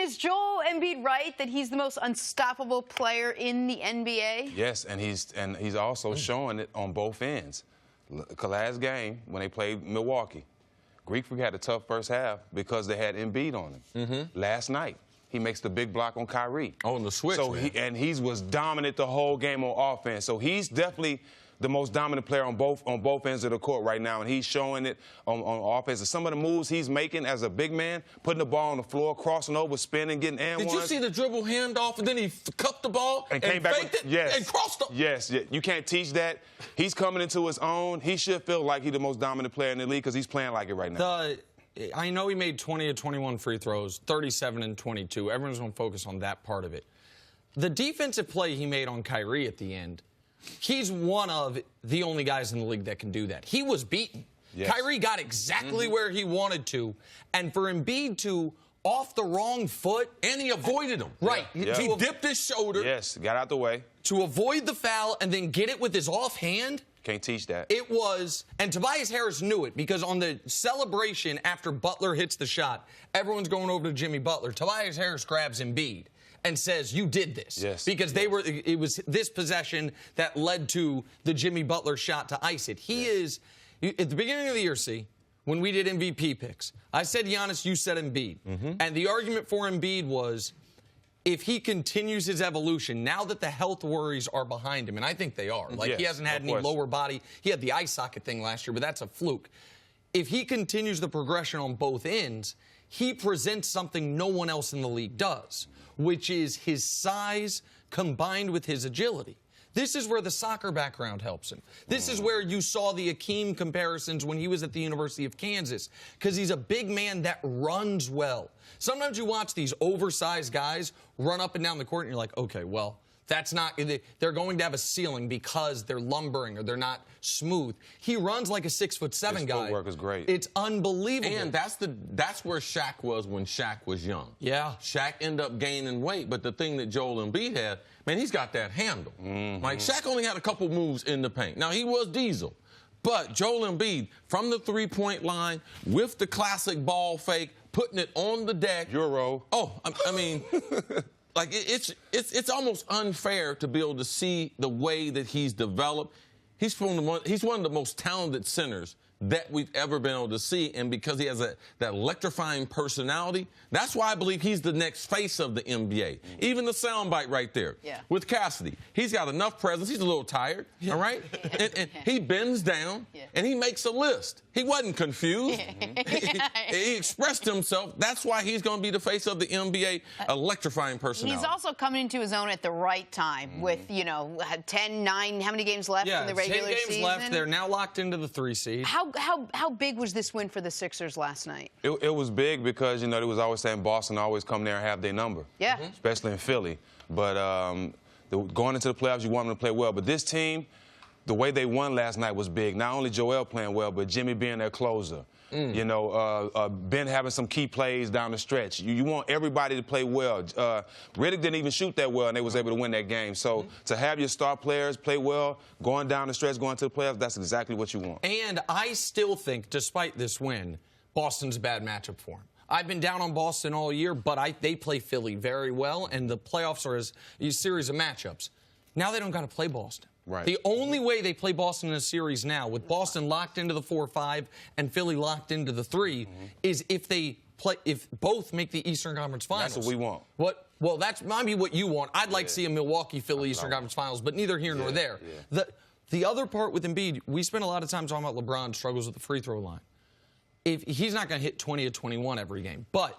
is Joel Embiid right that he's the most unstoppable player in the NBA? Yes, and he's also showing it on both ends. Last game, when they played Milwaukee, Greek Freak had a tough first half because they had Embiid on him. Last night, he makes the big block on Kyrie. Oh, on the switch, so he was dominant the whole game on offense. So he's definitely the most dominant player on both ends of the court right now, and he's showing it on offense. And some of the moves he's making as a big man, putting the ball on the floor, crossing over, spinning, getting and Did you see the dribble handoff, and then he cupped the ball and came back faked it and crossed up? Yes, you can't teach that. He's coming into his own. He should feel like he's the most dominant player in the league because he's playing like it right now. I know he made 20 of 21 free throws, 37 and 22. Everyone's going to focus on that part of it. The defensive play he made on Kyrie at the end, he's one of the only guys in the league that can do that. He was beaten. Yes. Kyrie got exactly where he wanted to. And for Embiid to off the wrong foot. And he avoided him. Right. Yeah. He dipped his shoulder. Yes, got out the way. To avoid the foul and then get it with his offhand. Can't teach that. It was, and Tobias Harris knew it because on the celebration after Butler hits the shot, everyone's going over to Jimmy Butler. Tobias Harris grabs Embiid and says, "You did this." Yes. Because it was this possession that led to the Jimmy Butler shot to ice it. He is, at the beginning of the year, when we did MVP picks, I said Giannis, you said Embiid. And the argument for Embiid was, if he continues his evolution, now that the health worries are behind him, and I think they are. Like, he hasn't had any lower body. He had the eye socket thing last year, but that's a fluke. If he continues the progression on both ends, he presents something no one else in the league does, which is his size combined with his agility. This is where the soccer background helps him. This is where you saw the Akeem comparisons when he was at the University of Kansas, because he's a big man that runs well. Sometimes you watch these oversized guys run up and down the court, and you're like, okay, well, that's not, they're going to have a ceiling because they're lumbering or they're not smooth. He runs like a 6'7" guy. His footwork is great. It's unbelievable. And that's where Shaq was when Shaq was young. Yeah. Shaq ended up gaining weight, but the thing that Joel Embiid had, man, he's got that handle. Like, Shaq only had a couple moves in the paint. Now, he was Diesel. But Joel Embiid, from the three-point line, with the classic ball fake, putting it on the deck. Euro. Oh, I mean... Like, it's almost unfair to be able to see the way that he's developed. He's one of the most talented centers that we've ever been able to see, and because he has that electrifying personality, that's why I believe he's the next face of the NBA. Even the soundbite right there with Cassidy. He's got enough presence. He's a little tired, all right? And he bends down, and he makes a list. He wasn't confused. He expressed himself. That's why he's going to be the face of the NBA, electrifying personality. He's also coming into his own at the right time with, 10, 9, how many games left in the regular 10 games season? left. They're now locked into the 3 seed. How big was this win for the Sixers last night? It was big because, they was always saying Boston always come there and have their number. Yeah. Especially in Philly. But going into the playoffs, you want them to play well. But this team, the way they won last night was big. Not only Joel playing well, but Jimmy being their closer. Ben having some key plays down the stretch. You want everybody to play well. Riddick didn't even shoot that well, and they was able to win that game. So to have your star players play well, going down the stretch, going to the playoffs, that's exactly what you want. And I still think, despite this win, Boston's a bad matchup for him. I've been down on Boston all year, but they play Philly very well, and the playoffs are a series of matchups. Now they don't got to play Boston. Right. The only way they play Boston in a series now, with Boston locked into the 4-5 and Philly locked into the 3, is if both make the Eastern Conference Finals. That's what we want. Well, that's maybe what you want. I'd like to see a Milwaukee-Philly Eastern Conference Finals, but neither here nor there. The other part with Embiid, we spent a lot of time talking about LeBron struggles with the free throw line. If he's not going to hit 20 of 21 every game, but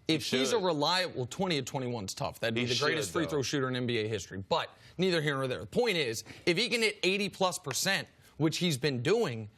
if he's a reliable 20 of 21 is tough. That'd be the greatest free throw shooter in NBA history. But neither here nor there. The point is, if he can hit 80+%, which he's been doing,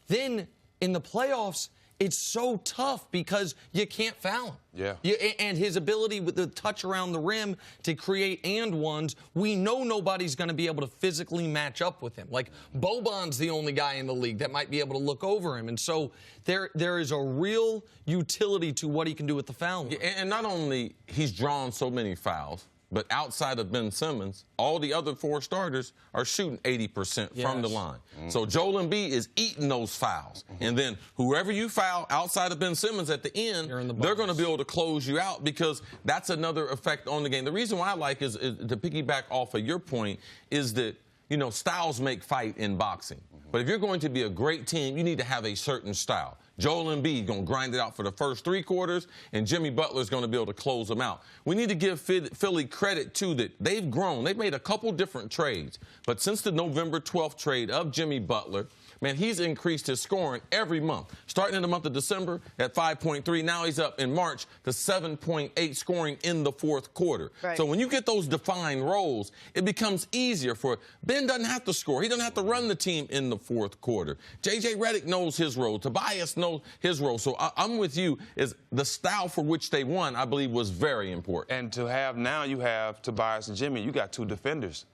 then in the playoffs, it's so tough because you can't foul him. And his ability with the touch around the rim to create and-ones, we know nobody's going to be able to physically match up with him. Like, Boban's the only guy in the league that might be able to look over him. And so there is a real utility to what he can do with the foul line. And not only he's drawn so many fouls, But outside of Ben Simmons, all the other 4 starters are shooting 80% from the line. So Joel Embiid is eating those fouls. And then whoever you foul outside of Ben Simmons at the end, they're going to be able to close you out because that's another effect on the game. The reason why I like is to piggyback off of your point is that, you know, styles make fight in boxing. But if you're going to be a great team, you need to have a certain style. Joel Embiid going to grind it out for the first 3 quarters, and Jimmy Butler's going to be able to close them out. We need to give Philly credit, too, that they've grown. They've made a couple different trades. But since the November 12th trade of Jimmy Butler, man, he's increased his scoring every month. Starting in the month of December at 5.3. Now he's up in March to 7.8 scoring in the 4th quarter. Right. So when you get those defined roles, it becomes easier for Ben doesn't have to score. He doesn't have to run the team in the 4th quarter. J.J. Redick knows his role. Tobias knows his role. So I'm with you. Is the style for which they won, I believe, was very important. And to have now you have Tobias and Jimmy. You got 2 defenders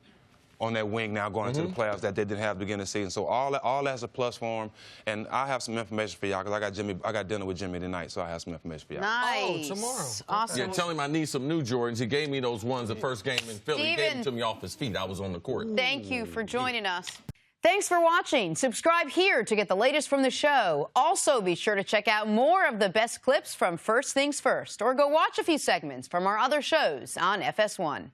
on that wing now going into the playoffs that they didn't have at the beginning of the season. So all that's a plus for them. And I have some information for y'all because I got dinner with Jimmy tonight, so I have some information for y'all. Nice. Oh, tomorrow. Awesome. Yeah, tell him I need some new Jordans. He gave me those ones the first game in Philly. He gave them to me off his feet. I was on the court. Thank you for joining us. Thanks for watching. Subscribe here to get the latest from the show. Also, be sure to check out more of the best clips from First Things First, or go watch a few segments from our other shows on FS1.